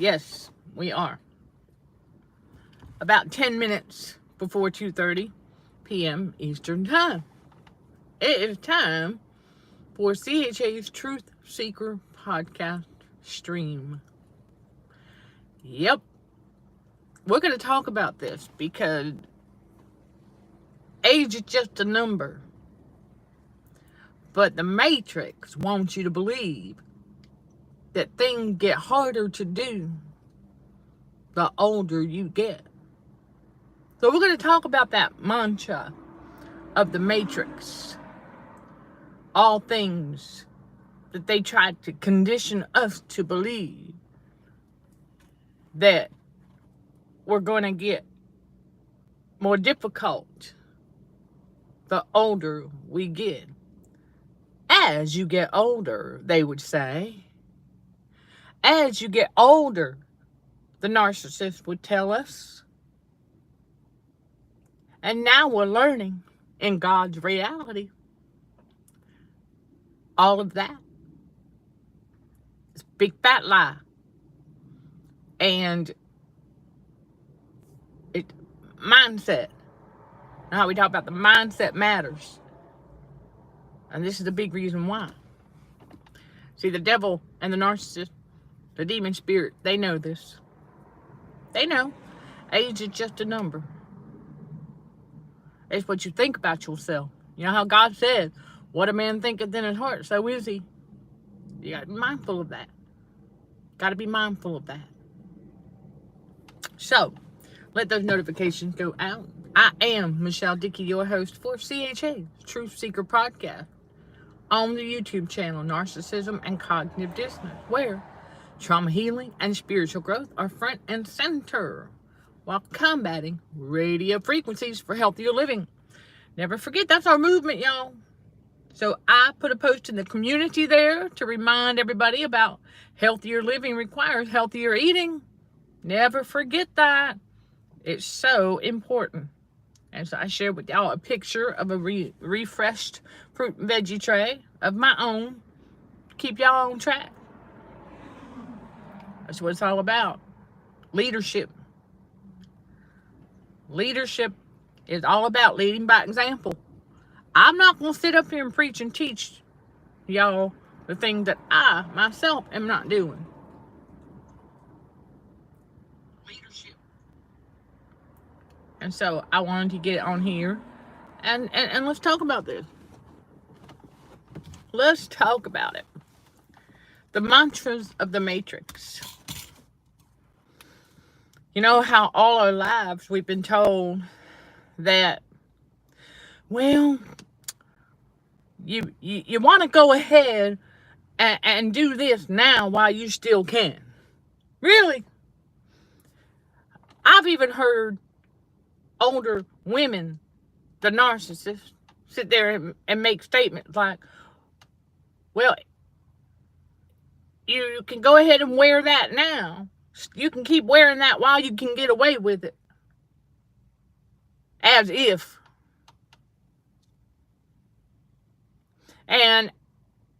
Yes, we are. About 10 minutes before 2:30 p.m. Eastern Time. It is time for CHA's Truth Seeker podcast stream. Yep. We're going to talk about this because age is just a number. But the Matrix wants you to believe that things get harder to do the older you get. So we're going to talk about that mantra of the Matrix. All things that they tried to condition us to believe that we're going to get more difficult the older we get. As you get older, they would say. As you get older, the narcissist would tell us. And now we're learning in God's reality. All of that. It's a big fat lie. And it mindset. Now we talk about the mindset matters. And this is the big reason why. See, the devil and the narcissist, the demon spirit, they know this. They know. Age is just a number. It's what you think about yourself. You know how God said, what a man thinketh in his heart, so is he. You got to be mindful of that. Got to be mindful of that. So, let those notifications go out. I am Michelle Dickey, your host for CHA's Truth Seeker Podcast on the YouTube channel Narcissism and Cognitive Dissonance, where trauma healing and spiritual growth are front and center while combating radio frequencies for healthier living. Never forget, that's our movement, y'all. So I put a post in the community there to remind everybody about healthier living requires healthier eating. Never forget that. It's so important. And so I shared with y'all a picture of a refreshed fruit and veggie tray of my own to keep y'all on track. That's what it's all about. Leadership. Leadership is all about leading by example. I'm not going to sit up here and preach and teach y'all the things that I, myself, am not doing. Leadership. And so I wanted to get on here and let's talk about this. Let's talk about it. The mantras of the Matrix. You know how all our lives we've been told that, well, you want to go ahead and do this now while you still can. Really? I've even heard older women, the narcissists, sit there and make statements like, well, you can go ahead and wear that now. You can keep wearing that while you can get away with it. As if. And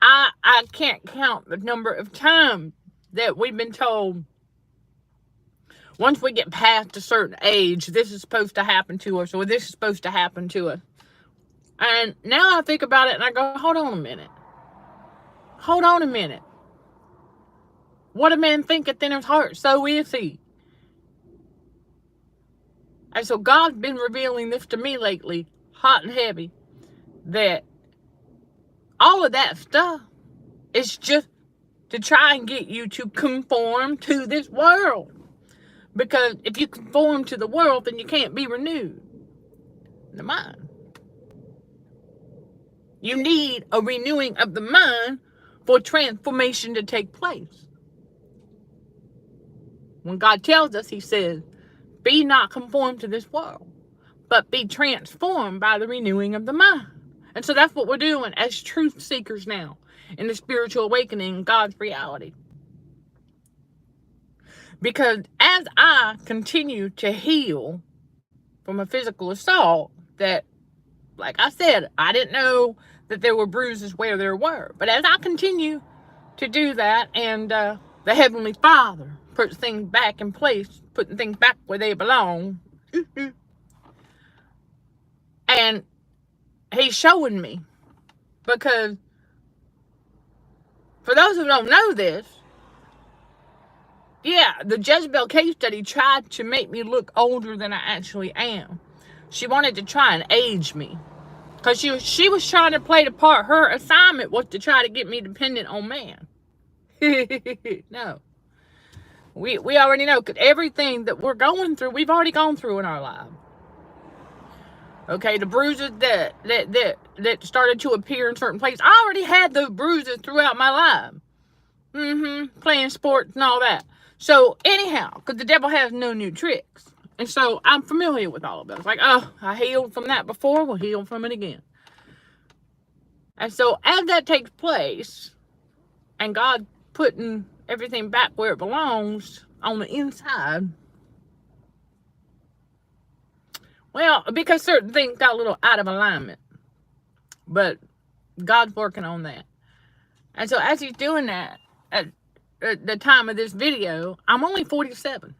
I can't count the number of times that we've been told, once we get past a certain age, this is supposed to happen to us, or this is supposed to happen to us. And now I think about it and I go, hold on a minute. Hold on a minute. What a man thinketh in his heart, so is he. And so God's been revealing this to me lately, hot and heavy, that all of that stuff is just to try and get you to conform to this world. Because if you conform to the world, then you can't be renewed in the mind. You need a renewing of the mind for transformation to take place. When God tells us, he says, be not conformed to this world, but be transformed by the renewing of the mind. And so that's what we're doing as truth seekers now in the spiritual awakening, God's reality. Because as I continue to heal from a physical assault that, like I said, I didn't know that there were bruises where there were. But as I continue to do that, and the Heavenly Father puts things back in place, putting things back where they belong. And he's showing me, because for those who don't know this, yeah, the Jezebel case study tried to make me look older than I actually am. She wanted to try and age me, because she was trying to play the part. Her assignment was to try to get me dependent on man. No. We already know, because everything that we're going through, we've already gone through in our life. Okay, the bruises that started to appear in certain places, I already had those bruises throughout my life. Playing sports and all that. So anyhow, because the devil has no new tricks. And so I'm familiar with all of those. Like, oh, I healed from that before, we'll heal from it again. And so as that takes place, and God putting everything back where it belongs on the inside, well, because certain things got a little out of alignment. But God's working on that. And so as he's doing that, at the time of this video, I'm only 47.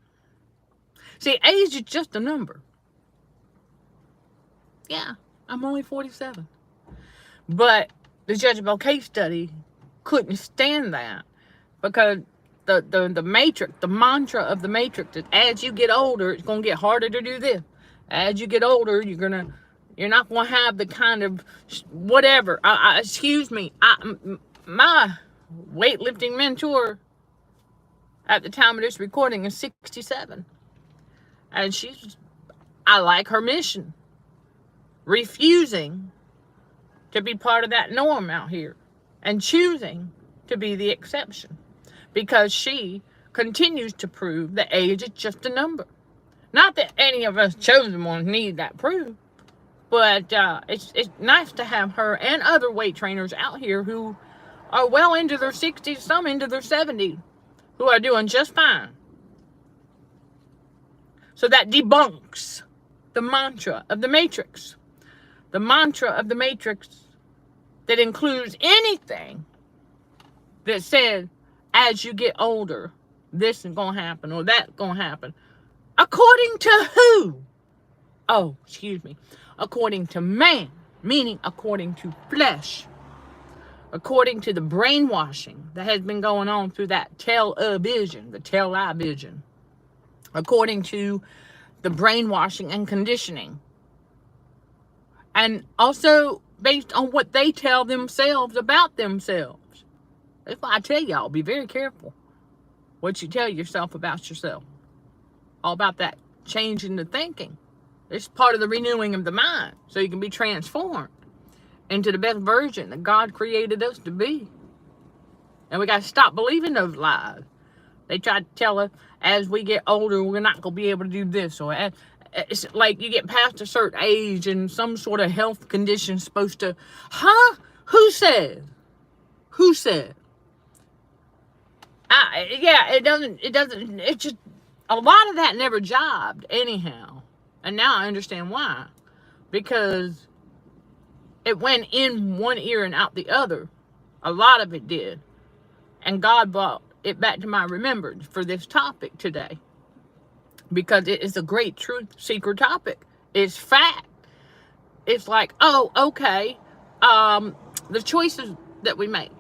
See, age is just a number. Yeah, I'm only 47. But the Jezebel case study couldn't stand that, because the matrix, the mantra of the matrix is, as you get older, it's going to get harder to do this. As you get older, you're not going to have the kind of whatever. Excuse me. My weightlifting mentor at the time of this recording is 67. And I like her mission. Refusing to be part of that norm out here, and choosing to be the exception, because she continues to prove that age is just a number. Not that any of us chosen ones need that proof, but it's nice to have her and other weight trainers out here who are well into their 60s, some into their 70s, who are doing just fine. So that debunks the mantra of the matrix. The mantra of the matrix that includes anything that says, as you get older, this is going to happen or that's going to happen. According to who? Oh, excuse me. According to man, meaning according to flesh. According to the brainwashing that has been going on through that television, the television. According to the brainwashing and conditioning. And also based on what they tell themselves about themselves. That's why I tell y'all, be very careful what you tell yourself about yourself. All about that changing the thinking. It's part of the renewing of the mind, so you can be transformed into the best version that God created us to be. And we got to stop believing those lies. They try to tell us, as we get older, we're not going to be able to do this. Or it's like you get past a certain age and some sort of health condition is supposed to, Who said? Who said? It's just, a lot of that never jobbed anyhow. And now I understand why. Because it went in one ear and out the other. A lot of it did. And God brought it back to my remembrance for this topic today. Because it is a great truth seeker topic. It's fact. It's like, oh, okay. The choices that we make.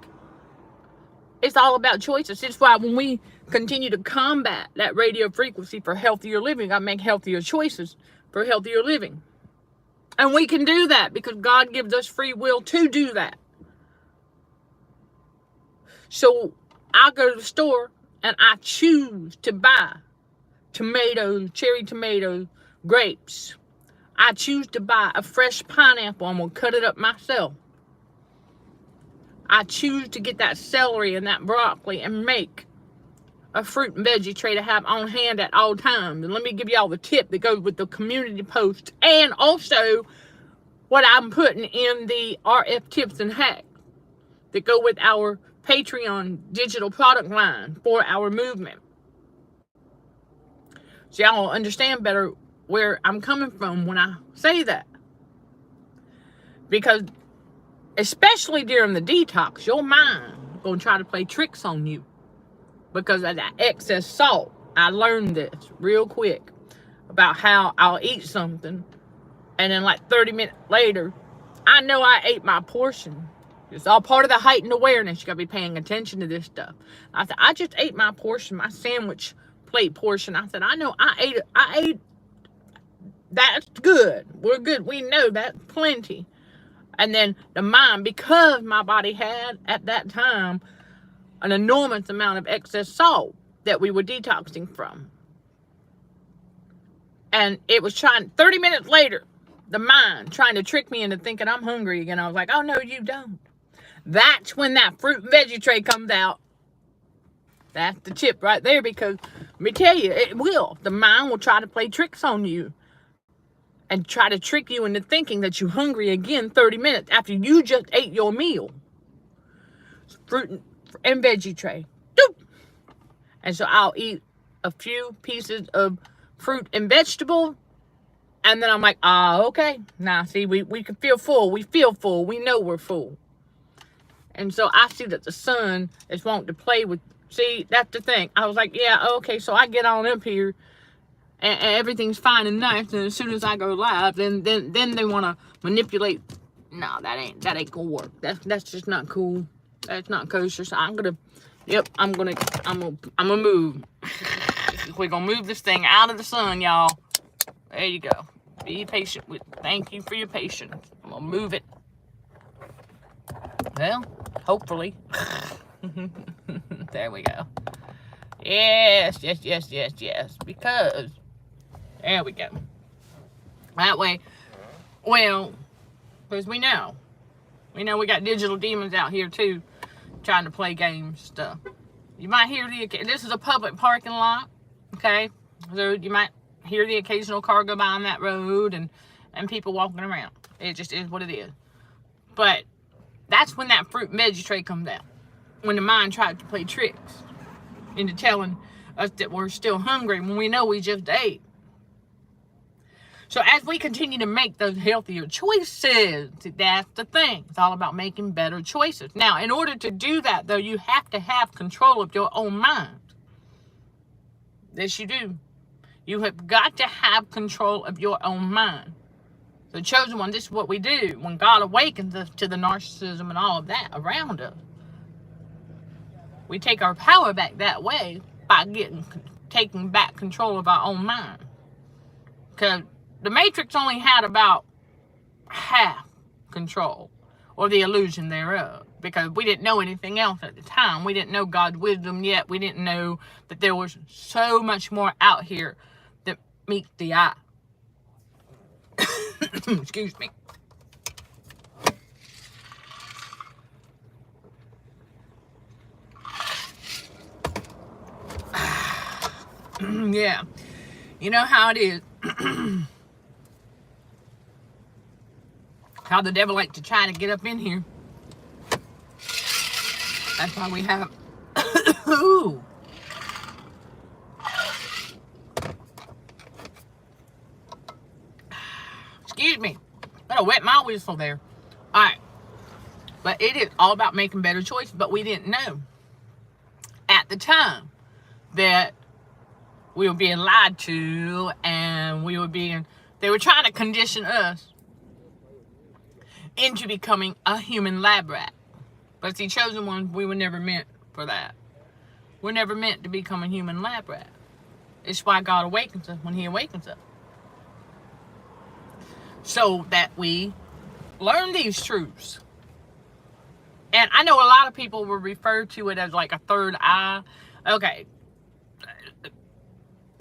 It's all about choices. It's why when we continue to combat that radio frequency for healthier living, I make healthier choices for healthier living. And we can do that because God gives us free will to do that. So I go to the store and I choose to buy tomatoes, cherry tomatoes, grapes. I choose to buy a fresh pineapple. I'm going to cut it up myself. I choose to get that celery and that broccoli and make a fruit and veggie tray to have on hand at all times. And let me give y'all the tip that goes with the community post and also what I'm putting in the RF tips and hacks that go with our Patreon digital product line for our movement. So y'all will understand better where I'm coming from when I say that. Because especially during the detox, your mind is going to try to play tricks on you. because of that excess salt. I learned this real quick about how I'll eat something, and then like 30 minutes later, I know I ate my portion. It's all part of the heightened awareness. You gotta be paying attention to this stuff. I said, I just ate my portion, my sandwich plate portion. I said, I know I ate it. I ate. That's good. We're good. We know that's plenty. And then the mind, because my body had at that time an enormous amount of excess salt that we were detoxing from. And it was trying, 30 minutes later, the mind trying to trick me into thinking I'm hungry again. I was like, oh, no, you don't. That's when that fruit and veggie tray comes out. That's the tip right there, because let me tell you, it will. The mind will try to play tricks on you and try to trick you into thinking that you're hungry again 30 minutes after you just ate your meal. Fruit and veggie tray. Doop. And so I'll eat a few pieces of fruit and vegetable, and then I'm like, okay. Now, see, we can feel full. We feel full. We know we're full. And so I see that the sun is wanting to play with, see, that's the thing. I was like, yeah, okay, so I get on up here, and everything's fine and nice, and as soon as I go live, then they want to manipulate. No, that ain't gonna work. That's just not cool. That's not kosher. So I'm gonna move. We're gonna move this thing out of the sun, y'all. There you go. Be patient with. Thank you for your patience. I'm gonna move it. Well, hopefully. There we go. Yes. Because there we go. That way, well, because we know we got digital demons out here too, trying to play games stuff. You might hear this is a public parking lot, okay? So you might hear the occasional car go by on that road and people walking around. It just is what it is. But that's when that fruit and veggie tray comes out. When the mind tries to play tricks into telling us that we're still hungry when we know we just ate. So as we continue to make those healthier choices, that's the thing. It's all about making better choices. Now, in order to do that, though, you have to have control of your own mind. Yes, you do. You have got to have control of your own mind. The chosen one, this is what we do when God awakens us to the narcissism and all of that around us. We take our power back that way by taking back control of our own mind. Because the Matrix only had about half control, or the illusion thereof, because we didn't know anything else at the time. We didn't know God's wisdom yet. We didn't know that there was so much more out here that meets the eye. Excuse me. Yeah. You know how it is. How the devil likes to try to get up in here. That's why we have... Ooh. Excuse me. Gotta wet my whistle there. Alright. But it is all about making better choices. But we didn't know at the time that we were being lied to, and they were trying to condition us into becoming a human lab rat. But see, chosen ones, we were never meant for that. We're never meant to become a human lab rat. It's why God awakens us when He awakens us. So that we learn these truths. And I know a lot of people will refer to it as like a third eye. Okay.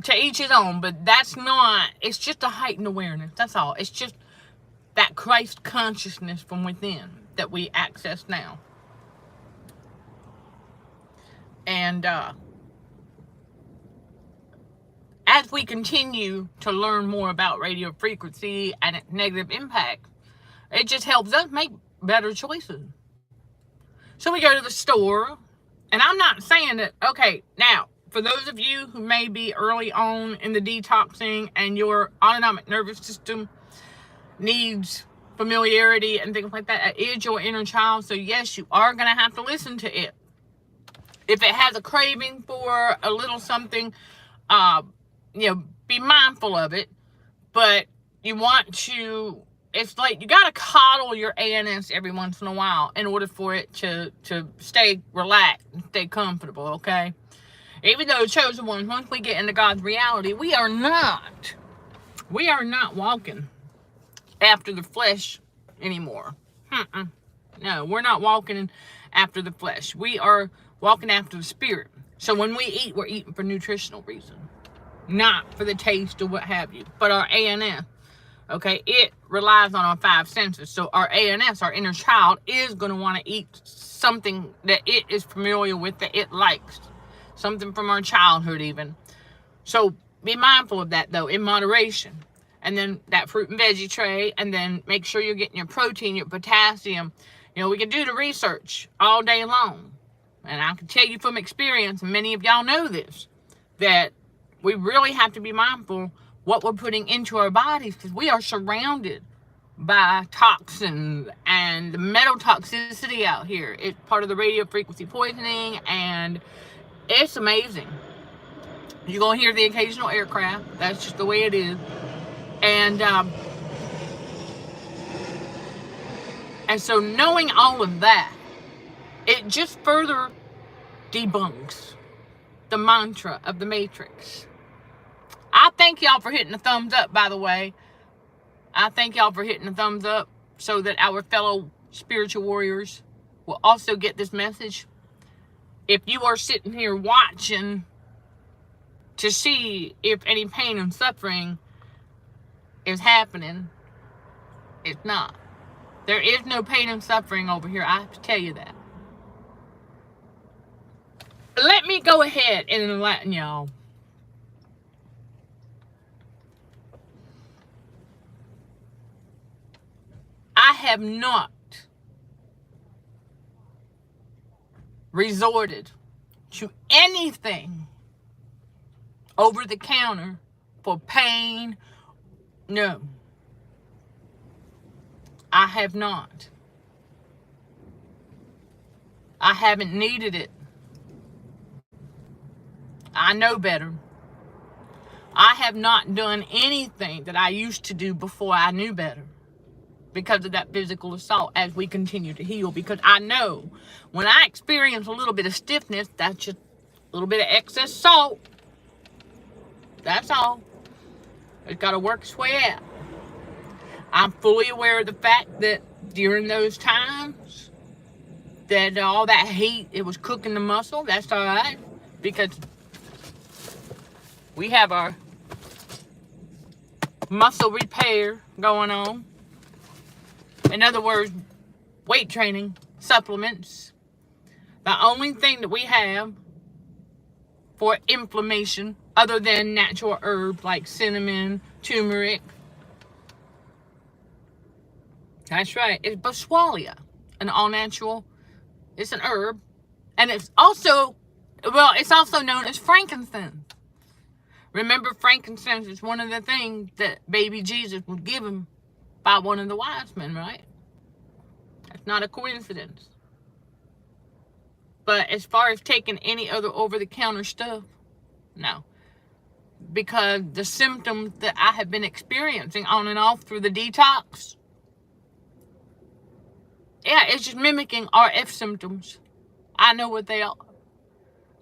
To each his own, but that's not, it's just a heightened awareness. That's all. It's just that Christ consciousness from within that we access now. And as we continue to learn more about radio frequency and its negative impact, it just helps us make better choices. So we go to the store, and I'm not saying that, okay, now, for those of you who may be early on in the detoxing and your autonomic nervous system needs familiarity and things like that, it is your inner child. So yes, you are going to have to listen to it. If it has a craving for a little something, be mindful of it. But you want to, it's like you got to coddle your ANS every once in a while in order for it to stay relaxed and stay comfortable, okay? Even though chosen ones, once we get into God's reality, we are not walking after the flesh anymore. No, we're not walking after the flesh. We are walking after the spirit. So when we eat, we're eating for nutritional reason, not for the taste or what have you. But our ANS, okay, it relies on our 5 senses. So our ANS, our inner child, is going to want to eat something that it is familiar with, that it likes. Something from our childhood even. So be mindful of that, though, in moderation. And then that fruit and veggie tray, and then make sure you're getting your protein, your potassium. We can do the research all day long. And I can tell you from experience, and many of y'all know this, that we really have to be mindful what we're putting into our bodies, because we are surrounded by toxins and the metal toxicity out here. It's part of the radio frequency poisoning, and it's amazing. You're going to hear the occasional aircraft. That's just the way it is. And so knowing all of that, it just further debunks the mantra of the Matrix. I thank y'all for hitting the thumbs up, by the way. I thank y'all for hitting the thumbs up so that our fellow spiritual warriors will also get this message. If you are sitting here watching to see if any pain and suffering is happening, it's not. There is no pain and suffering over here. I have to tell you that. Let me go ahead and enlighten y'all. I have not resorted to anything over the counter for pain. No, I have not. I haven't needed it. I know better. I have not done anything that I used to do before I knew better, because of that physical assault, as we continue to heal. Because I know when I experience a little bit of stiffness, that's just a little bit of excess salt. That's all. It's got to work its way out. I'm fully aware of the fact that during those times that all that heat, it was cooking the muscle. That's all right, because we have our muscle repair going on. In other words, weight training, supplements. The only thing that we have for inflammation, other than natural herbs like cinnamon, turmeric, that's right, it's Boswellia, an all-natural, it's an herb. And it's also known as frankincense. Remember, frankincense is one of the things that baby Jesus was given by one of the wise men, right? That's not a coincidence. But as far as taking any other over-the-counter stuff, no. Because the symptoms that I have been experiencing on and off through the detox, yeah, it's just mimicking RF symptoms. I know what they are.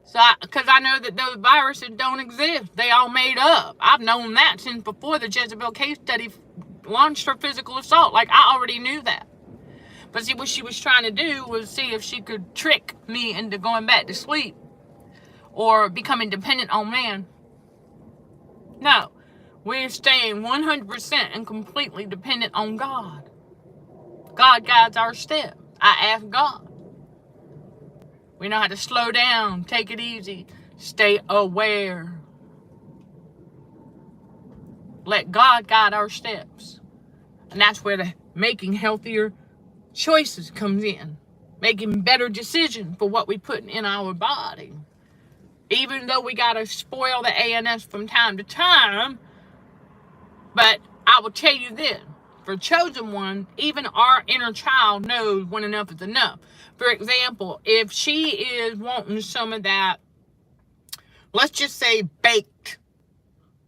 So, because I know that those viruses don't exist. They all made up. I've known that since before the Jezebel case study launched her physical assault. Like, I already knew that. But see, what she was trying to do was see if she could trick me into going back to sleep or becoming dependent on man. No, we're staying 100% and completely dependent on God. God guides our steps. I ask God. We know how to slow down, take it easy, stay aware. Let God guide our steps. And that's where the making healthier choices comes in. Making better decisions for what we put in our body. Even though we got to spoil the ANS from time to time. But I will tell you this. For chosen one, even our inner child knows when enough is enough. For example, if she is wanting some of that, let's just say baked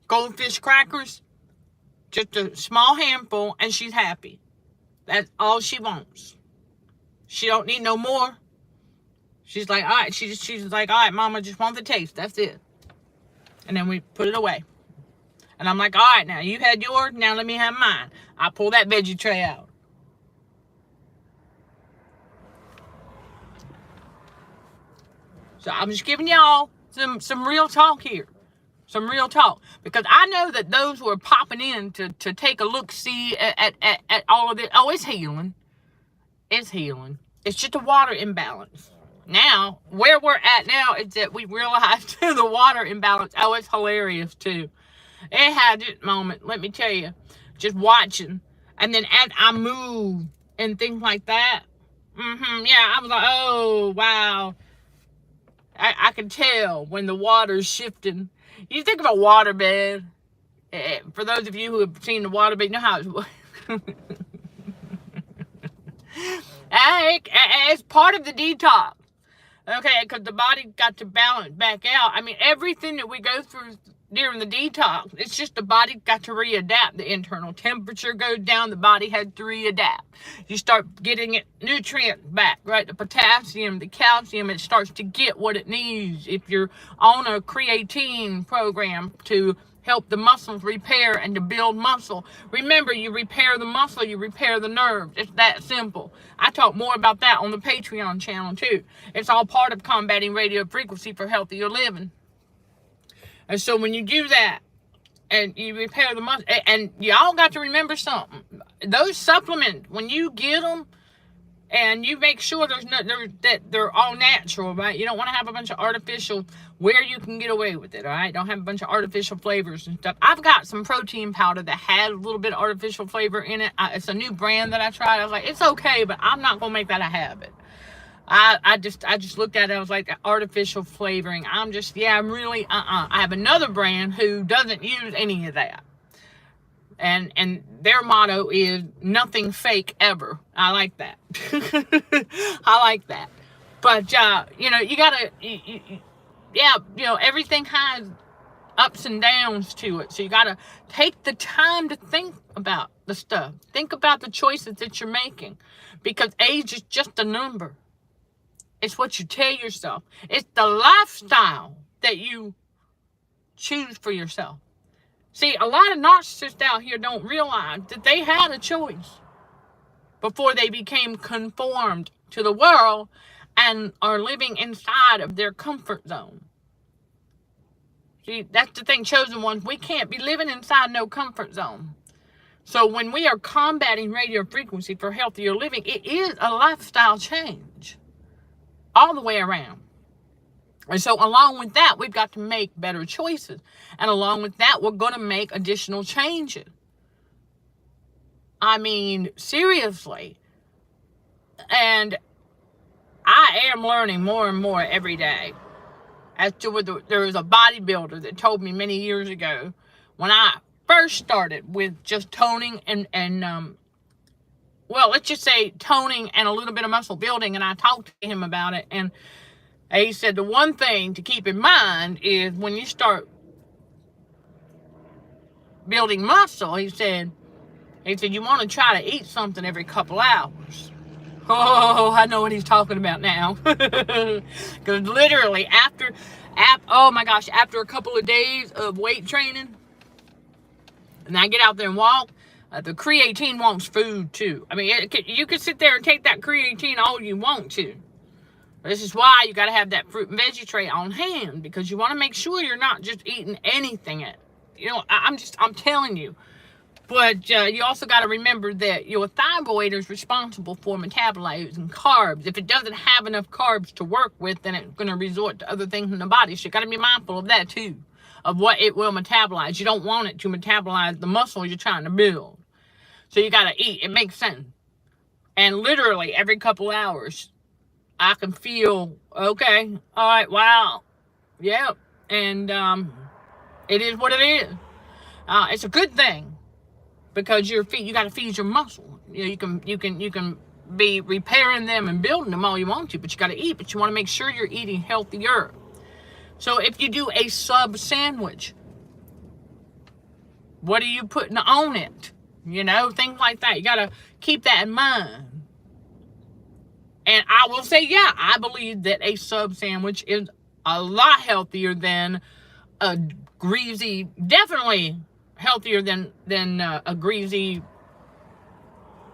goldfish crackers, just a small handful, and she's happy. That's all she wants. She don't need no more. She's like, all right, she's like, all right, Mama, just want the taste. That's it. And then we put it away. And I'm like, all right, now you had yours, now let me have mine. I pull that veggie tray out. So I'm just giving y'all some real talk here. Some real talk. Because I know that those who are popping in to take a look-see at all of this, oh, it's healing. It's healing. It's just a water imbalance. Now, where we're at now is that we realized the water imbalance. Oh, it's hilarious, too. It had this moment, let me tell you, just watching. And then as I move and things like that, yeah, I was like, oh, wow. I can tell when the water's shifting. You think of a waterbed. For those of you who have seen the waterbed, you know how it's part of the detox. Okay, because the body got to balance back out. I mean, everything that we go through during the detox, it's just the body got to readapt. The internal temperature goes down, the body had to readapt. You start getting it nutrients back, right? The potassium, the calcium, it starts to get what it needs. If you're on a creatine program to help the muscles repair and to build muscle. Remember, you repair the muscle, you repair the nerves. It's that simple. I talk more about that on the Patreon channel too. It's all part of combating radio frequency for healthier living. And so when you do that, and you repair the muscle, and y'all got to remember something. Those supplements, when you get them, and you make sure that they're all natural, right? You don't want to have a bunch of artificial where you can get away with it, all right? Don't have a bunch of artificial flavors and stuff. I've got some protein powder that has a little bit of artificial flavor in it. It's a new brand that I tried. I was like, it's okay, but I'm not going to make that a habit. I just looked at it. I was like, artificial flavoring. I'm really, I have another brand who doesn't use any of that. And their motto is nothing fake ever. I like that. I like that. But, you gotta, everything has ups and downs to it. So you gotta take the time to think about the stuff. Think about the choices that you're making. Because age is just a number. It's what you tell yourself. It's the lifestyle that you choose for yourself. See, a lot of narcissists out here don't realize that they had a choice before they became conformed to the world and are living inside of their comfort zone. See, that's the thing, chosen ones. We can't be living inside no comfort zone. So when we are combating radio frequency for healthier living, it is a lifestyle change all the way around. And so along with that, we've got to make better choices. And along with that, we're going to make additional changes. I mean, seriously. And I am learning more and more every day. As to there was a bodybuilder that told me many years ago, when I first started with just toning and let's just say toning and a little bit of muscle building, and I talked to him about it, and he said the one thing to keep in mind is when you start building muscle, he said you want to try to eat something every couple hours. Oh, I know what he's talking about now. Because literally after a couple of days of weight training, and I get out there and walk, the creatine wants food too. I mean, you could sit there and take that creatine all you want to. This is why you got to have that fruit and veggie tray on hand, because you want to make sure you're not just eating anything. I'm telling you. But you also got to remember that your thyroid is responsible for metabolizing carbs. If it doesn't have enough carbs to work with, then it's going to resort to other things in the body. So you got to be mindful of that too, of what it will metabolize. You don't want it to metabolize the muscle you're trying to build. So you got to eat. It makes sense. And literally every couple hours, I can feel, okay, all right, wow, yeah, and it is what it is. It's a good thing, because you got to feed your muscle. You can be repairing them and building them all you want to, but you got to eat. But you want to make sure you're eating healthier. So if you do a sub sandwich, what are you putting on it? You know, things like that. You got to keep that in mind. And I will say, yeah, I believe that a sub sandwich is a lot healthier than a greasy, definitely healthier than a greasy,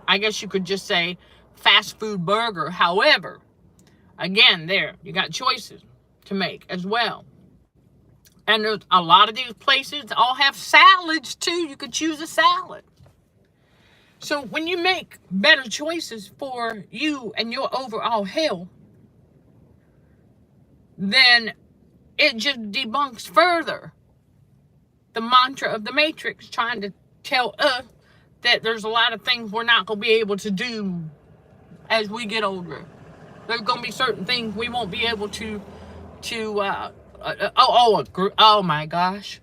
I guess you could just say, fast food burger. However, again, there, you got choices to make as well. And there's a lot of these places all have salads too. You could choose a salad. So when you make better choices for you and your overall health, then it just debunks further the mantra of the Matrix trying to tell us that there's a lot of things we're not going to be able to do as we get older. There's going to be certain things we won't be able to oh my gosh.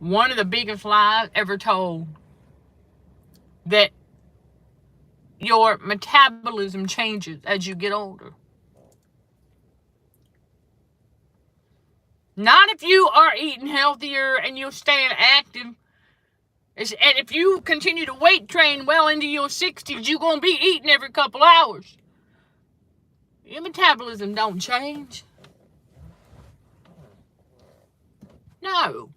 One of the biggest lies ever told, that your metabolism changes as you get older. Not if you are eating healthier and you're staying active. And if you continue to weight train well into your 60s, you're going to be eating every couple hours. Your metabolism don't change. No.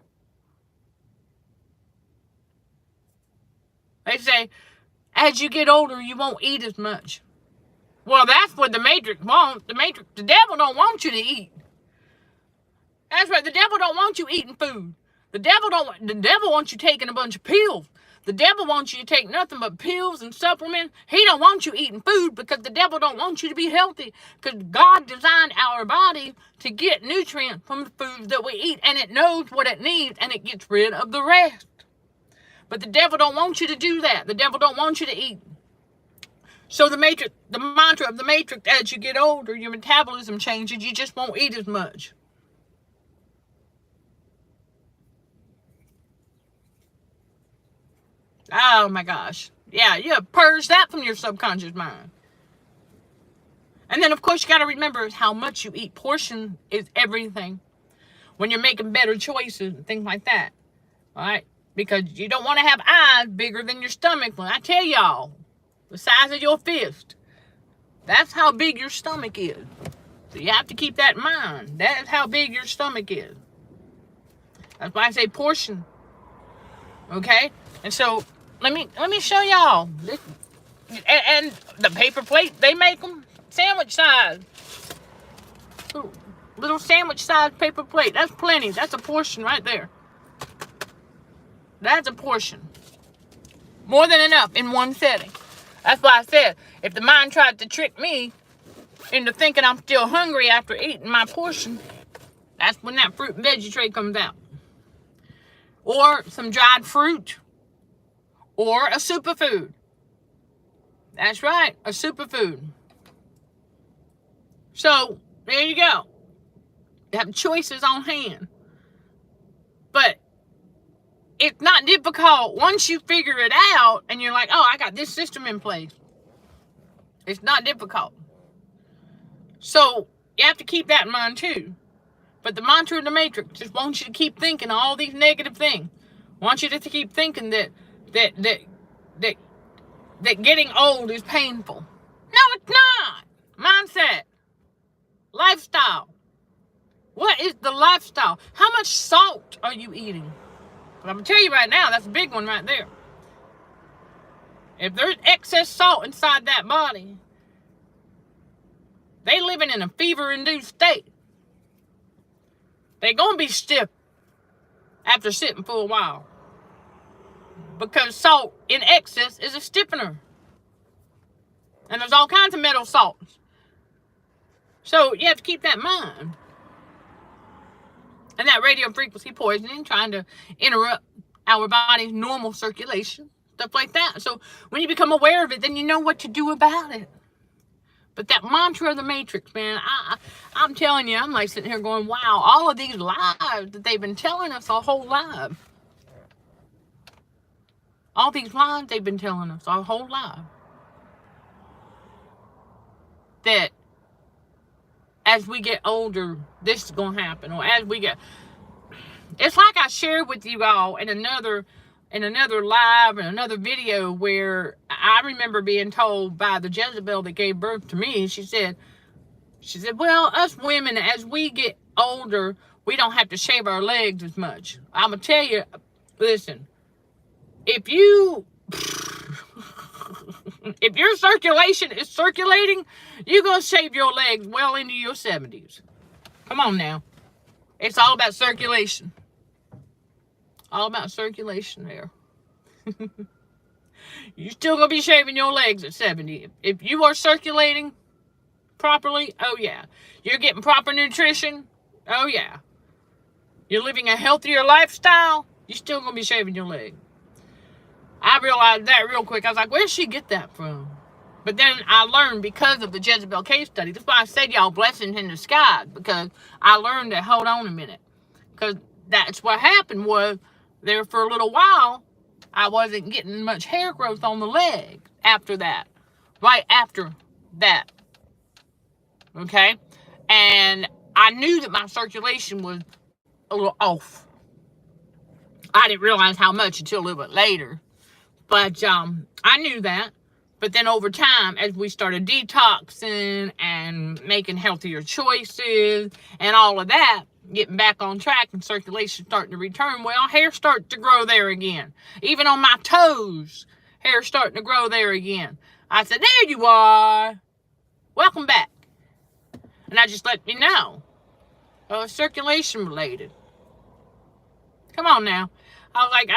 They say, as you get older, you won't eat as much. Well, that's what the Matrix wants. The devil don't want you to eat. That's right. The devil don't want you eating food. The devil wants you taking a bunch of pills. The devil wants you to take nothing but pills and supplements. He don't want you eating food because the devil don't want you to be healthy. Because God designed our body to get nutrients from the foods that we eat, and it knows what it needs, and it gets rid of the rest. But the devil don't want you to do that. The devil don't want you to eat. So the mantra of the Matrix, as you get older, your metabolism changes. You just won't eat as much. Oh my gosh. Yeah, you purge that from your subconscious mind. And then, of course, you got to remember how much you eat. Portion is everything. When you're making better choices and things like that. All right? Because you don't want to have eyes bigger than your stomach. When I tell y'all, the size of your fist, that's how big your stomach is. So you have to keep that in mind. That is how big your stomach is. That's why I say portion. Okay? And so, let me show y'all. This, and the paper plate, they make them sandwich size. Ooh, little sandwich size paper plate. That's plenty. That's a portion right there. That's a portion. More than enough in one setting. That's why I said, if the mind tried to trick me into thinking I'm still hungry after eating my portion, that's when that fruit and veggie tray comes out. Or some dried fruit. Or a superfood. That's right, a superfood. So, there you go. You have choices on hand. But it's not difficult once you figure it out and you're like, oh, I got this system in place. It's not difficult. So, you have to keep that in mind too. But the mantra of the Matrix just wants you to keep thinking all these negative things. Wants you to keep thinking that getting old is painful. No, it's not. Mindset. Lifestyle. What is the lifestyle? How much salt are you eating? But I'm going to tell you right now, that's a big one right there. If there's excess salt inside that body, they living in a fever-induced state. They're going to be stiff after sitting for a while. Because salt in excess is a stiffener. And there's all kinds of metal salts. So you have to keep that in mind. And that radio frequency poisoning, trying to interrupt our body's normal circulation, stuff like that. So when you become aware of it, then you know what to do about it. But that mantra of the Matrix, man, I'm telling you, I'm like sitting here going, wow, all of these lies that they've been telling us our whole life. All these lies they've been telling us our whole life. that as we get older, this is going to happen. Or as we get... It's like I shared with you all in another live and another video where I remember being told by the Jezebel that gave birth to me. She said, well, us women, as we get older, we don't have to shave our legs as much. I'm going to tell you, listen, if your circulation is circulating, you're going to shave your legs well into your 70s. Come on now. It's all about circulation. All about circulation there. You're still going to be shaving your legs at 70. If you are circulating properly, oh yeah. You're getting proper nutrition, oh yeah. You're living a healthier lifestyle, you're still going to be shaving your leg. I realized that real quick. I was like, where did she get that from? But then I learned because of the Jezebel case study. That's why I said y'all blessings in the sky. Because I learned that, hold on a minute. Because that's what happened was, there for a little while, I wasn't getting much hair growth on the leg after that. Right after that. Okay? And I knew that my circulation was a little off. I didn't realize how much until a little bit later. But I knew that. But then over time, as we started detoxing and making healthier choices and all of that, getting back on track and circulation starting to return, well, hair started to grow there again. Even on my toes, hair starting to grow there again. I said, there you are. Welcome back. And I just let me know. Circulation related. Come on now. I was like,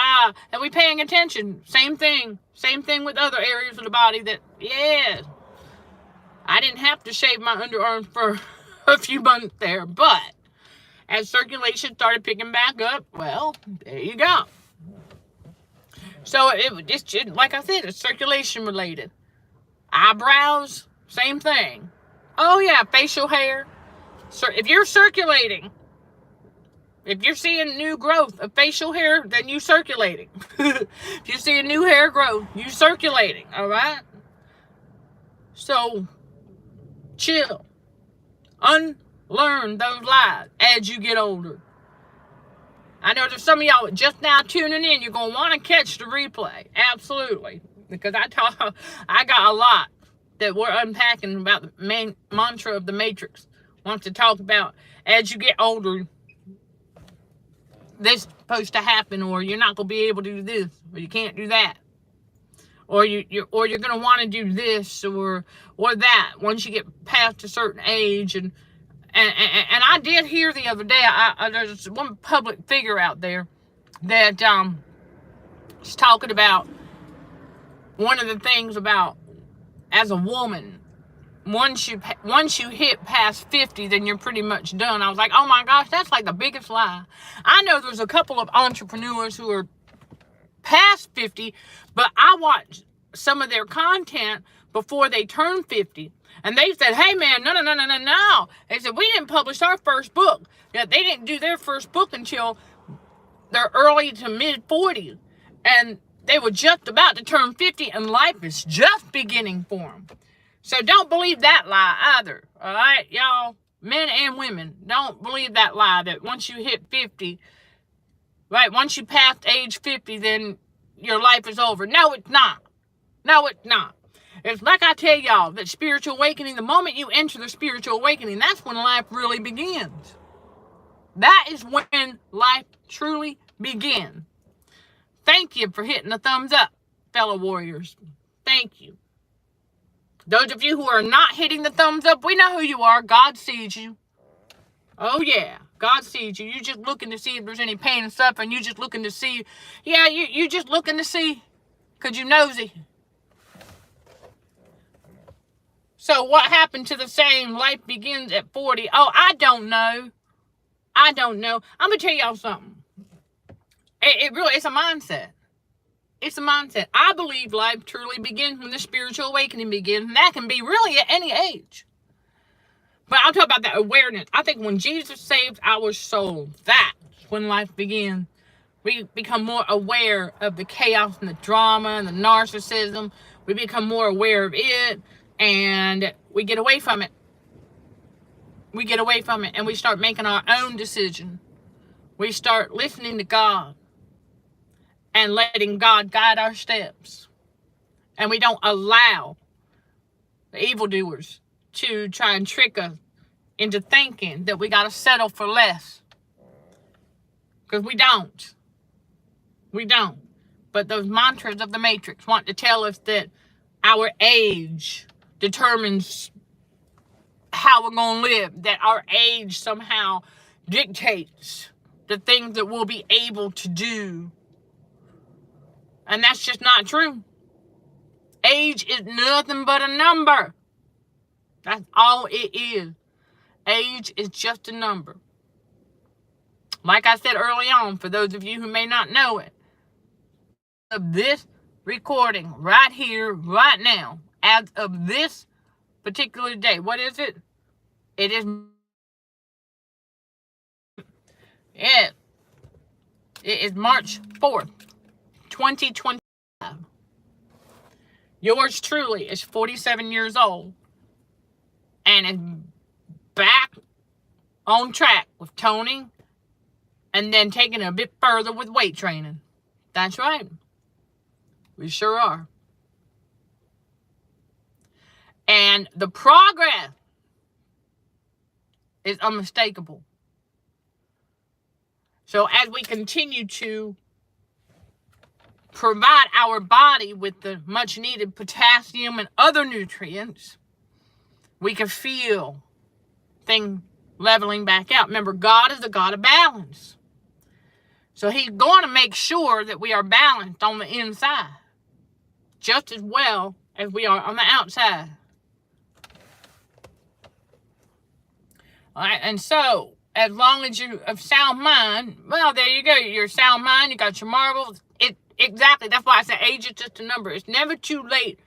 are we paying attention? Same thing. Same thing with other areas of the body that, yeah. I didn't have to shave my underarms for a few months there, but as circulation started picking back up, well, there you go. So it's like I said, it's circulation related. Eyebrows, same thing. Oh yeah, facial hair. So if you're circulating, if you're seeing new growth of facial hair, then you circulating. If you see a new hair growth, you circulating, all right? So, chill. Unlearn those lies as you get older. I know there's some of y'all just now tuning in. You're going to want to catch the replay. Absolutely. Because I got a lot that we're unpacking about the main mantra of the Matrix. Wants to talk about as you get older, this is supposed to happen, or you're not going to be able to do this, or you can't do that, or you're going to want to do this or that once you get past a certain age. And I did hear the other day, there's one public figure out there that is talking about one of the things about as a woman. Once you hit past 50, then you're pretty much done. I was like, oh my gosh, that's like the biggest lie. I know there's a couple of entrepreneurs who are past 50, but I watched some of their content before they turned 50. And they said, hey man, no. They said, we didn't publish our first book. Yeah, they didn't do their first book until their early to mid 40s. And they were just about to turn 50 and life is just beginning for them. So don't believe that lie either, all right, y'all? Men and women, don't believe that lie that once you hit 50, right, once you pass age 50, then your life is over. No, it's not. No, it's not. It's like I tell y'all, that spiritual awakening, the moment you enter the spiritual awakening, that's when life really begins. That is when life truly begins. Thank you for hitting the thumbs up, fellow warriors. Thank you. Those of you who are not hitting the thumbs up, we know who you are. God sees you. Oh, yeah. God sees you. You're just looking to see if there's any pain and suffering. You're just looking to see. Yeah, you're just looking to see because you're nosy. So what happened to the saying, life begins at 40? Oh, I don't know. I'm going to tell y'all something. It's a mindset. It's a mindset. I believe life truly begins when the spiritual awakening begins. And that can be really at any age. But I'll talk about that awareness. I think when Jesus saves our soul, that's when life begins. We become more aware of the chaos and the drama and the narcissism. We become more aware of it. And we get away from it. We get away from it and we start making our own decision. We start listening to God and letting God guide our steps. And we don't allow the evildoers to try and trick us into thinking that we got to settle for less. Because we don't. We don't. But those mantras of the Matrix want to tell us that our age determines how we're going to live, that our age somehow dictates the things that we'll be able to do. And that's just not true. Age is nothing but a number. That's all it is. Age is just a number. Like I said early on, for those of you who may not know it, of this recording right here, right now, as of this particular day, what is it? It is, it is March 4th, 2025. Yours truly is 47 years old and is back on track with toning and then taking it a bit further with weight training. That's right. We sure are. And the progress is unmistakable. So as we continue to provide our body with the much needed potassium and other nutrients, we can feel things leveling back out. Remember, God is the God of balance. So he's going to make sure that we are balanced on the inside just as well as we are on the outside. All right, and so as long as you have sound mind, well, there you go. You're sound mind. You got your marbles. Exactly. That's why I say age is just a number. It's never too late.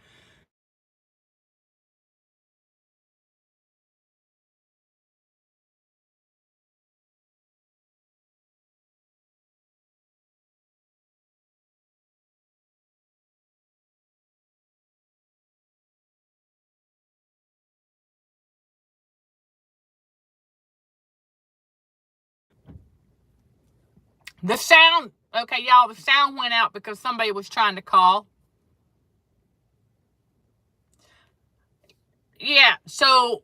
The sound, okay, y'all, the sound went out because somebody was trying to call. Yeah, so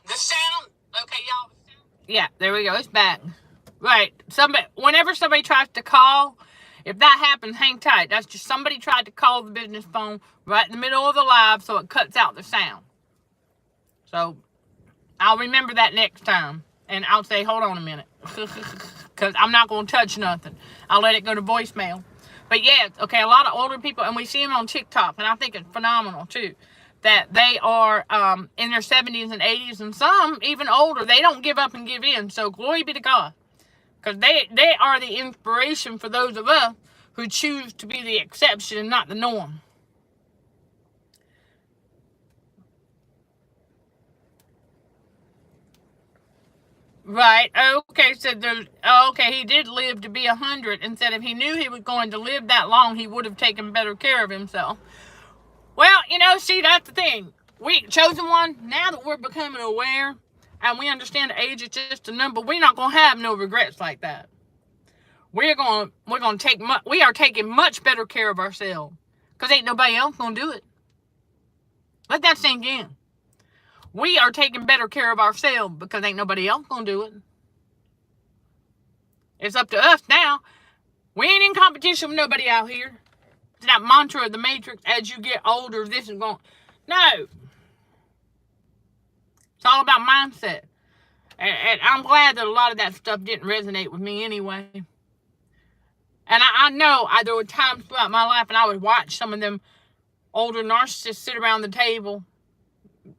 the sound, okay, y'all. Yeah, there we go. It's back. Right. Whenever somebody tries to call, if that happens, hang tight. That's just somebody tried to call the business phone right in the middle of the live, so it cuts out the sound. So I'll remember that next time. And I'll say, hold on a minute. Because I'm not going to touch nothing. I'll let it go to voicemail. But yeah, okay, a lot of older people, and we see them on TikTok, and I think it's phenomenal too, that they are in their 70s and 80s, and some even older. They don't give up and give in. So glory be to God. Because they are the inspiration for those of us who choose to be the exception and not the norm. Right. Okay. So he did live to be 100, and said if he knew he was going to live that long, he would have taken better care of himself. Well, see, that's the thing. We, chosen one, now that we're becoming aware and we understand age is just a number, we're not going to have no regrets like that. We are taking much better care of ourselves because ain't nobody else going to do it. Let that sink in. We are taking better care of ourselves because ain't nobody else going to do it. It's up to us now. We ain't in competition with nobody out here. It's that mantra of the Matrix, as you get older, this is going... No. It's all about mindset. And I'm glad that a lot of that stuff didn't resonate with me anyway. And I know there were times throughout my life and I would watch some of them older narcissists sit around the table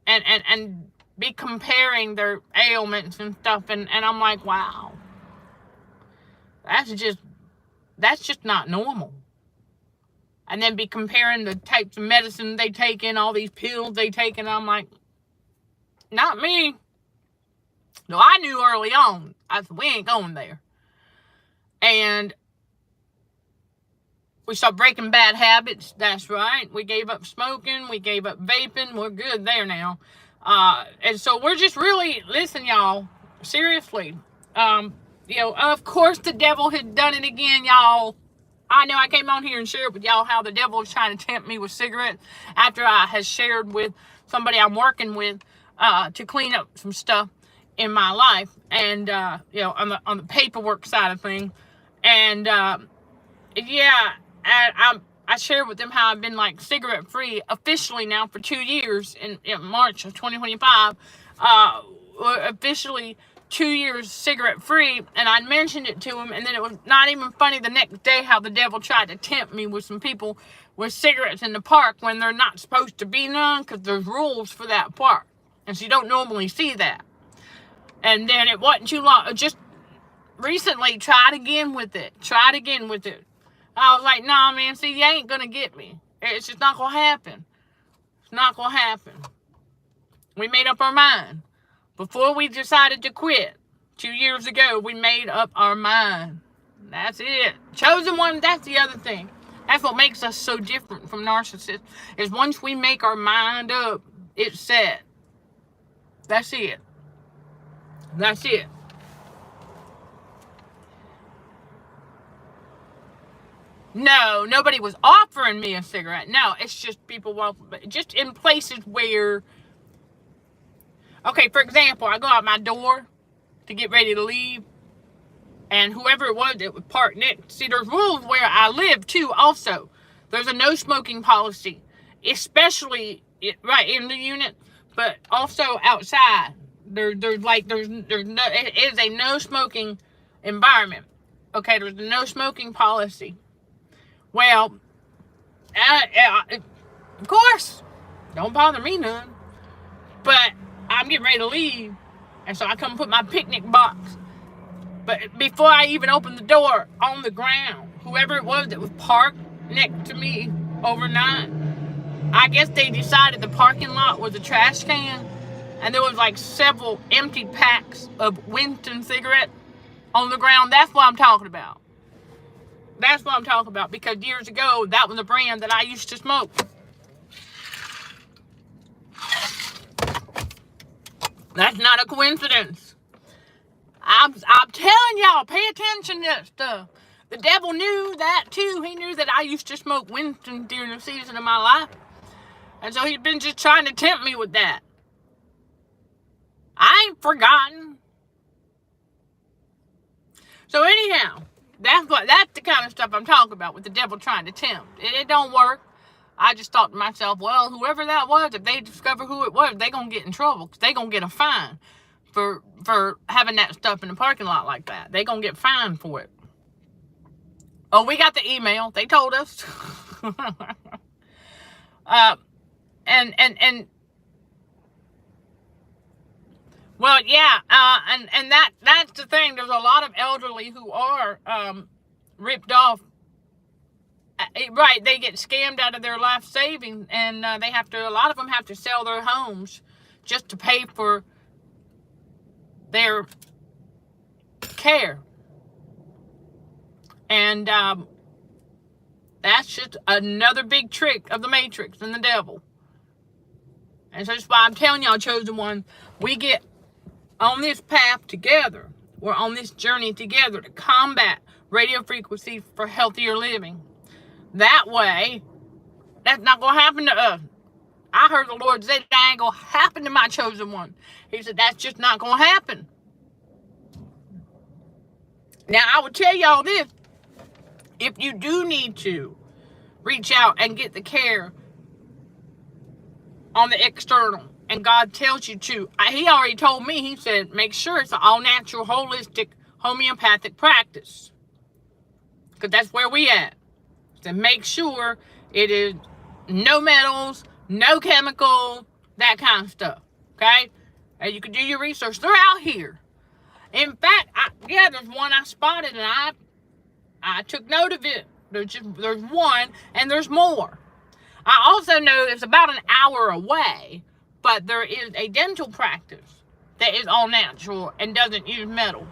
and be comparing their ailments and stuff. And I'm like, wow. That's just not normal. And then be comparing the types of medicine they take in, all these pills they take, and I'm like, not me. No, I knew early on. I said, we ain't going there. And We start breaking bad habits. That's right. We gave up smoking. We gave up vaping. We're good there now. And so we're just really, listen, y'all, seriously. Of course the devil had done it again, y'all. I know I came on here and shared with y'all how the devil was trying to tempt me with cigarettes after I had shared with somebody I'm working with to clean up some stuff in my life, and on the paperwork side of things. And I shared with them how I've been like cigarette free officially now for 2 years in March of 2025. Officially 2 years cigarette free, and I mentioned it to him, and then it was not even funny the next day how the devil tried to tempt me with some people with cigarettes in the park when they're not supposed to be none, because there's rules for that park, and so you don't normally see that. And then it wasn't too long, just recently tried again with it. I was like, nah, man, see, you ain't gonna get me. It's just not gonna happen. It's not gonna happen. We made up our mind. Before we decided to quit 2 years ago, we made up our mind. That's it. Chosen one, that's the other thing. That's what makes us so different from narcissists, is once we make our mind up, it's set. That's it. That's it. No, nobody was offering me a cigarette. No, it's just people just in places where, okay, for example, I go out my door to get ready to leave, and whoever it was that was parked next, see, there's rules where I live too also. There's a no smoking policy, especially right in the unit, but also outside. It is a no smoking environment. Okay, there's a no smoking policy. Well, of course, don't bother me none. But I'm getting ready to leave, and so I come put my picnic box. But before I even opened the door, on the ground, whoever it was that was parked next to me overnight, I guess they decided the parking lot was a trash can, and there was like several empty packs of Winston cigarettes on the ground. That's what I'm talking about. That's what I'm talking about, because years ago, that was a brand that I used to smoke. That's not a coincidence. I'm telling y'all, pay attention to that stuff. The devil knew that too. He knew that I used to smoke Winston during the season of my life. And so he's been just trying to tempt me with that. I ain't forgotten. So anyhow, that's the kind of stuff I'm talking about with the devil trying to tempt. It don't work. I just thought to myself, well, whoever that was, if they discover who it was, they gonna get in trouble, because they gonna get a fine for having that stuff in the parking lot like that. They gonna get fined for it. Oh, we got the email. They told us. Well, yeah, and that's the thing. There's a lot of elderly who are ripped off. Right, they get scammed out of their life savings, and a lot of them have to sell their homes just to pay for their care. And that's just another big trick of the Matrix and the devil. And so that's why I'm telling y'all, chosen one, we get on this path together. We're on this journey together to combat radio frequency for healthier living. That way, that's not going to happen to us. I heard the Lord say that ain't going to happen to my chosen one. He said that's just not going to happen. Now, I would tell y'all this. If you do need to reach out and get the care on the external, and God tells you to, he already told me, he said, make sure it's an all-natural, holistic, homeopathic practice. Because that's where we at. So make sure it is no metals, no chemicals, that kind of stuff. Okay? And you can do your research. They're out here. In fact, there's one I spotted, and I took note of it. There's one, and there's more. I also know it's about an hour away, but there is a dental practice that is all natural and doesn't use metal.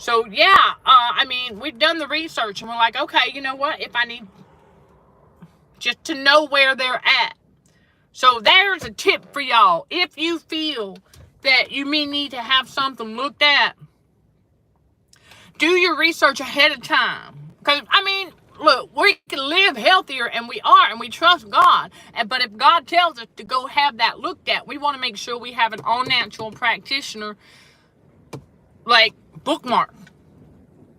So, yeah, I mean, we've done the research, and we're like, okay, you know what? If I need just to know where they're at. So there's a tip for y'all. If you feel that you may need to have something looked at, do your research ahead of time. Because, I mean, look, we can live healthier, and we are, and we trust God. But if God tells us to go have that looked at, we want to make sure we have an all-natural practitioner, like, bookmark.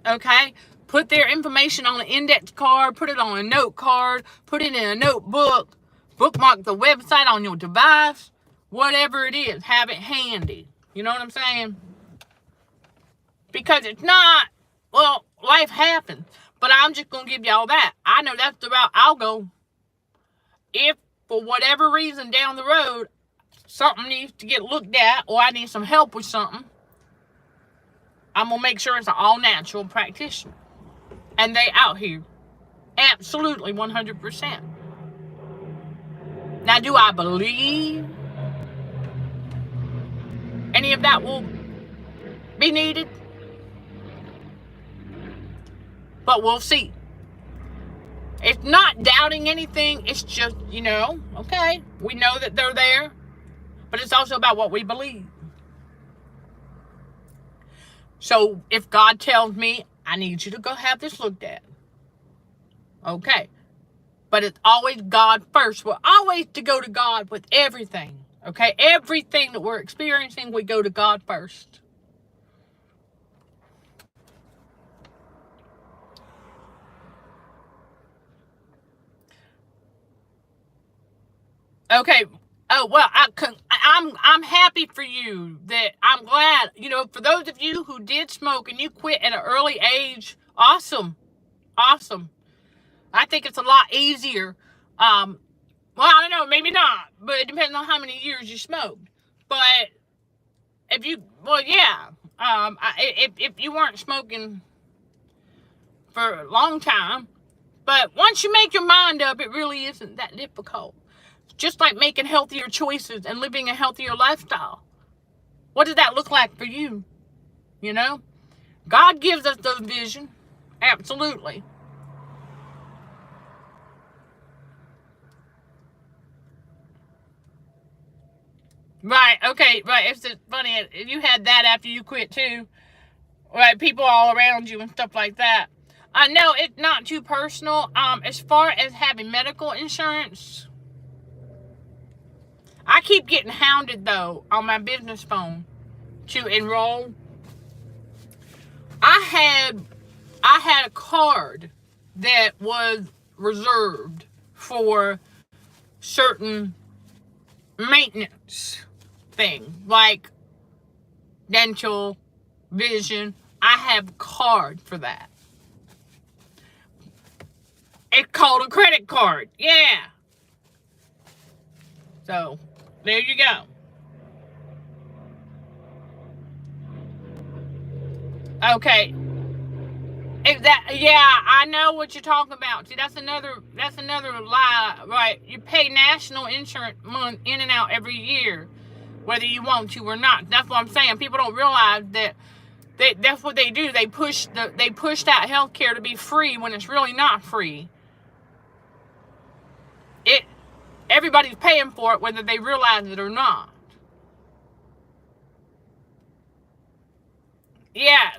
Okay? Put their information on an index card, put it on a note card, put it in a notebook, bookmark the website on your device, whatever it is, have it handy. You know what I'm saying? Because it's not, well, life happens. But I'm just going to give y'all that. I know that's the route I'll go. If, for whatever reason down the road, something needs to get looked at, or I need some help with something, I'm going to make sure it's an all-natural practitioner. And they out here. Absolutely, 100%. Now, do I believe any of that will be needed? But we'll see. It's not doubting anything. It's just, okay, we know that they're there. But it's also about what we believe. So, if God tells me, I need you to go have this looked at. Okay. But it's always God first. We're always to go to God with everything. Okay? Everything that we're experiencing, we go to God first. Okay. Oh, well, I'm happy for you. That I'm glad. For those of you who did smoke and you quit at an early age, awesome. Awesome. I think it's a lot easier. Well, I don't know, maybe not, but it depends on how many years you smoked. But if you, if you weren't smoking for a long time, but once you make your mind up, it really isn't that difficult. Just like making healthier choices and living a healthier lifestyle. What does that look like for you? God gives us the vision. Absolutely. Right, okay, right. It's just funny. You had that after you quit too. Right, people all around you and stuff like that. No, it's not too personal. As far as having medical insurance, I keep getting hounded though on my business phone to enroll. I had a card that was reserved for certain maintenance thing, like dental, vision. I have a card for that. It's called a credit card. Yeah. So, there you go. Okay. Yeah, I know what you're talking about. See, that's another lie, right? You pay national insurance month in and out every year, whether you want to or not. That's what I'm saying. People don't realize that that's what they do. They push that healthcare to be free when it's really not free. Everybody's paying for it whether they realize it or not. Yeah.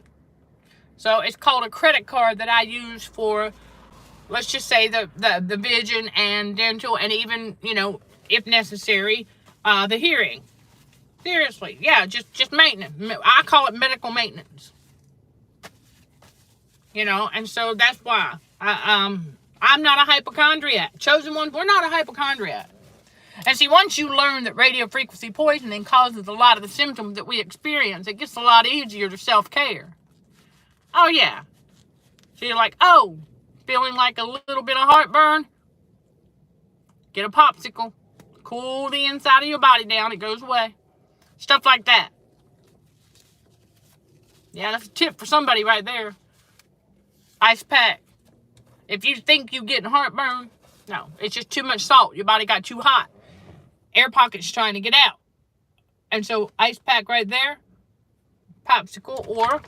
So it's called a credit card that I use for, let's just say, the vision and dental, and even, if necessary, the hearing. Seriously, yeah, just maintenance. I call it medical maintenance. And so that's why I'm not a hypochondriac. Chosen ones, we're not a hypochondriac. And see, once you learn that radio frequency poisoning causes a lot of the symptoms that we experience, it gets a lot easier to self-care. Oh, yeah. So you're like, oh, feeling like a little bit of heartburn? Get a popsicle. Cool the inside of your body down. It goes away. Stuff like that. Yeah, that's a tip for somebody right there. Ice pack. If you think you're getting heartburn, no, it's just too much salt. Your body got too hot. Air pockets trying to get out. And so ice pack right there. Popsicle, or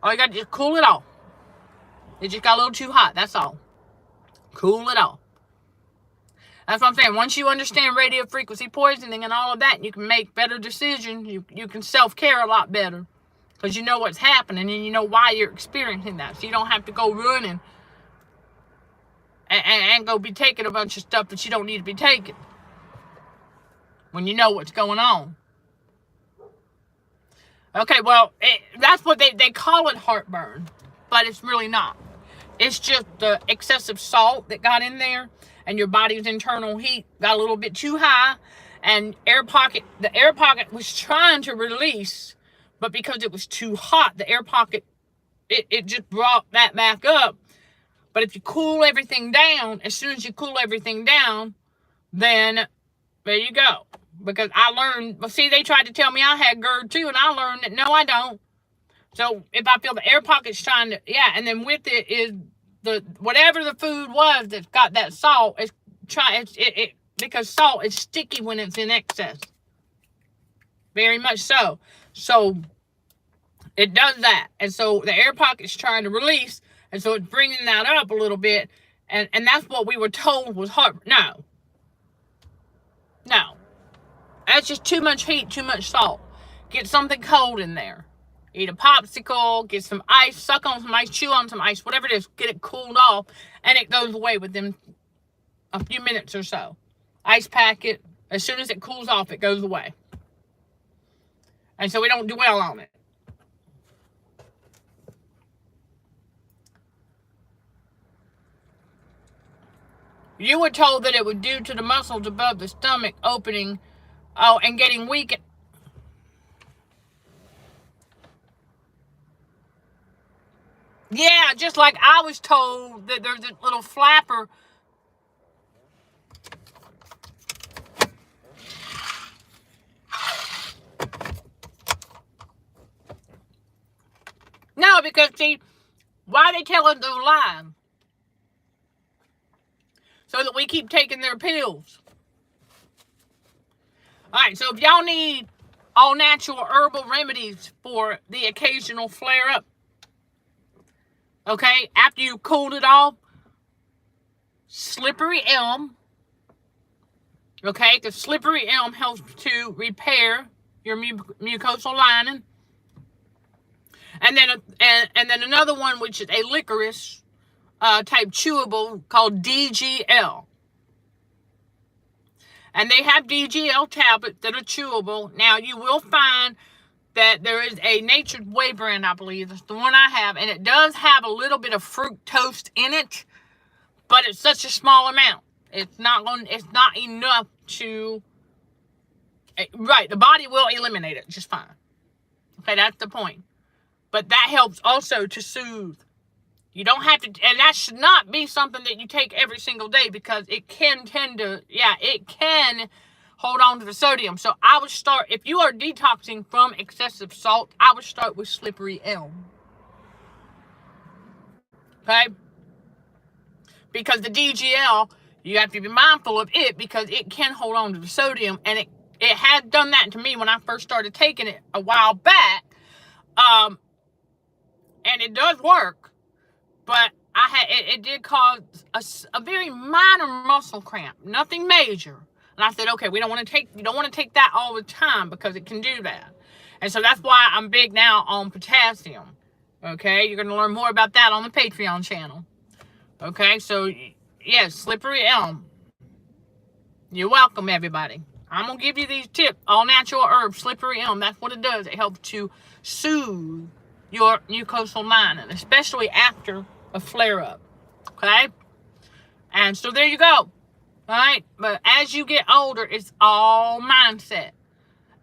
All you got to do is cool it off. It just got a little too hot, that's all. Cool it off. That's what I'm saying. Once you understand radio frequency poisoning and all of that, you can make better decisions. You can self-care a lot better because you know what's happening and you know why you're experiencing that. So you don't have to go running and go be taking a bunch of stuff that you don't need to be taking when you know what's going on. Okay, well, that's what they call it, heartburn, but it's really not. It's just the excessive salt that got in there and your body's internal heat got a little bit too high, and the air pocket was trying to release, but because it was too hot, the air pocket, it just brought that back up. But if you cool everything down, as soon as you cool everything down, then there you go. Because I learned, well, see, they tried to tell me I had GERD too, and I learned that no, I don't. So if I feel the air pocket's trying to, yeah, and then with it is the whatever the food was that's got that salt, because salt is sticky when it's in excess. Very much so. So it does that. And so the air pocket's trying to release, and so it's bringing that up a little bit. And that's what we were told was heart. No. That's just too much heat, too much salt. Get something cold in there. Eat a popsicle, get some ice, suck on some ice, chew on some ice, whatever it is, get it cooled off, and it goes away within a few minutes or so. Ice pack it. As soon as it cools off, it goes away. And so we don't dwell on it. You were told that it was due to the muscles above the stomach opening, and getting weak. Yeah, just like I was told that there's a little flapper. No, because see, why they tell us those lies? So that we keep taking their pills. Alright, so if y'all need all natural herbal remedies for the occasional flare-up, okay, after you cooled it off, slippery elm, okay, the slippery elm helps to repair your mucosal lining. And then another one, which is a licorice type chewable called DGL. And they have DGL tablets that are chewable. Now, you will find that there is a Nature's Way brand, I believe. That's the one I have. And it does have a little bit of fructose in it. But it's such a small amount. It's not enough to... Right, the body will eliminate it just fine. Okay, that's the point. But that helps also to soothe. You don't have to, and that should not be something that you take every single day because it can tend to, it can hold on to the sodium. So I would start, if you are detoxing from excessive salt, I would start with slippery elm. Okay? Because the DGL, you have to be mindful of it because it can hold on to the sodium, and it had done that to me when I first started taking it a while back. And it does work. But it did cause a very minor muscle cramp, nothing major. And I said, okay, you don't want to take that all the time because it can do that. And so that's why I'm big now on potassium. Okay, you're going to learn more about that on the Patreon channel. Okay, so yes, slippery elm. You're welcome, everybody. I'm going to give you these tips, all natural herbs, slippery elm. That's what it does. It helps to soothe your mucosal lining, especially after a flare-up, okay? And so there you go, all right? But as you get older, it's all mindset.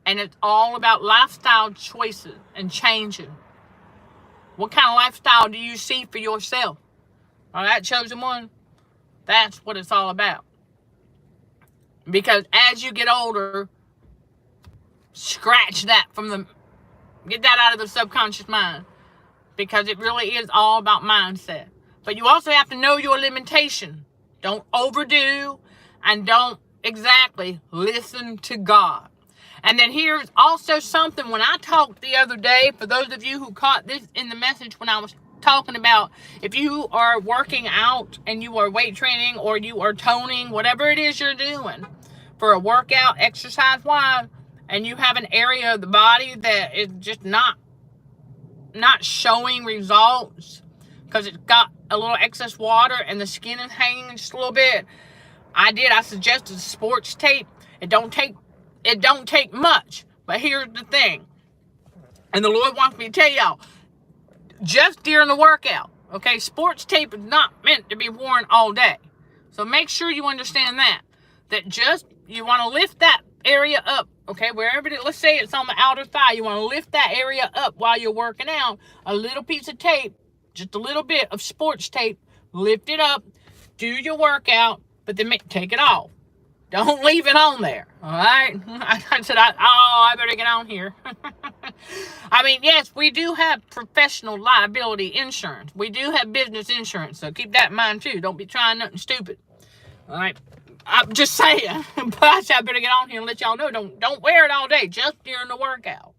And it's all about lifestyle choices and changing. What kind of lifestyle do you see for yourself? All right, chosen one, that's what it's all about. Because as you get older, scratch that get that out of the subconscious mind. Because it really is all about mindset. But you also have to know your limitation. Don't overdo and don't exactly listen to God. And then here's also something, when I talked the other day, for those of you who caught this in the message when I was talking about, if you are working out and you are weight training or you are toning, whatever it is you're doing for a workout, exercise-wise, and you have an area of the body that is just not showing results because it's got a little excess water and the skin is hanging just a little bit, I suggested sports tape. It don't take much, but here's the thing, and the Lord wants me to tell y'all, just during the workout, okay? Sports tape is not meant to be worn all day, so make sure you understand that just you want to lift that area up, okay? Wherever it is, let's say it's on the outer thigh, you want to lift that area up while you're working out. A little piece of tape, just a little bit of sports tape, lift it up, do your workout, but then take it off. Don't leave it on there, all right? I said, I better get on here. I mean, yes, we do have professional liability insurance. We do have business insurance, so keep that in mind, too. Don't be trying nothing stupid, all right? I'm just saying, but I better get on here and let y'all know, don't wear it all day, just during the workout.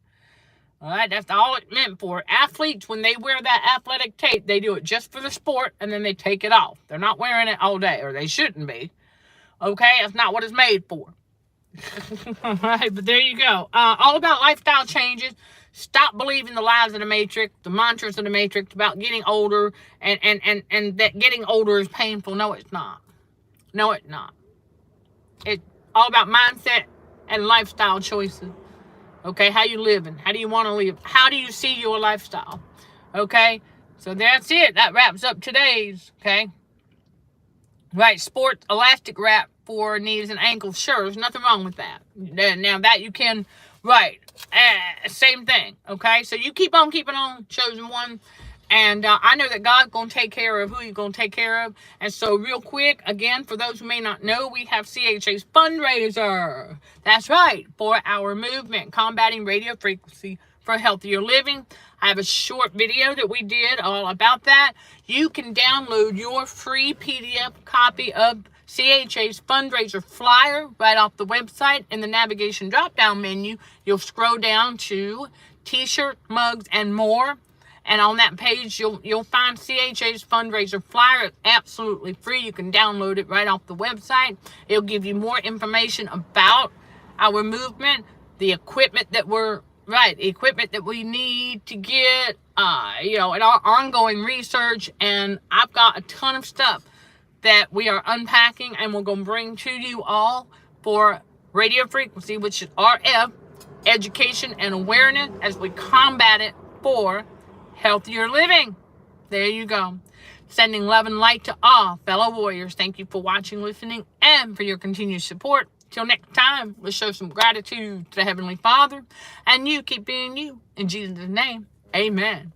All right, that's all it's meant for. Athletes, when they wear that athletic tape, they do it just for the sport, and then they take it off. They're not wearing it all day, or they shouldn't be. Okay, that's not what it's made for. All right, but there you go. All about lifestyle changes. Stop believing the lies of the Matrix, the mantras of the Matrix about getting older, and that getting older is painful. No, it's not. No, it's not. It's all about mindset and lifestyle choices. Okay, how you living? How do you want to live? How do you see your lifestyle? Okay, so that's it. That wraps up today's, okay? Right, sports elastic wrap for knees and ankles. Sure, there's nothing wrong with that. Now that you can, right, same thing, okay? So you keep on keeping on, chosen one. And I know that God's going to take care of who He's going to take care of. And so real quick, again, for those who may not know, we have CHA's fundraiser. That's right, for our movement, Combating Radio Frequency for Healthier Living. I have a short video that we did all about that. You can download your free PDF copy of CHA's fundraiser flyer right off the website. In the navigation drop-down menu, you'll scroll down to T-shirt, mugs, and more. And on that page, you'll find CHA's fundraiser flyer. It's absolutely free. You can download it right off the website. It'll give you more information about our movement, the equipment that we need to get, and our ongoing research. And I've got a ton of stuff that we are unpacking and we're going to bring to you all for radio frequency, which is RF, education and awareness, as we combat it for healthier living. There you go. Sending love and light to all fellow warriors. Thank you for watching, listening, and for your continued support. Till next time, let's show some gratitude to the Heavenly Father. And you keep being you. In Jesus' name, amen.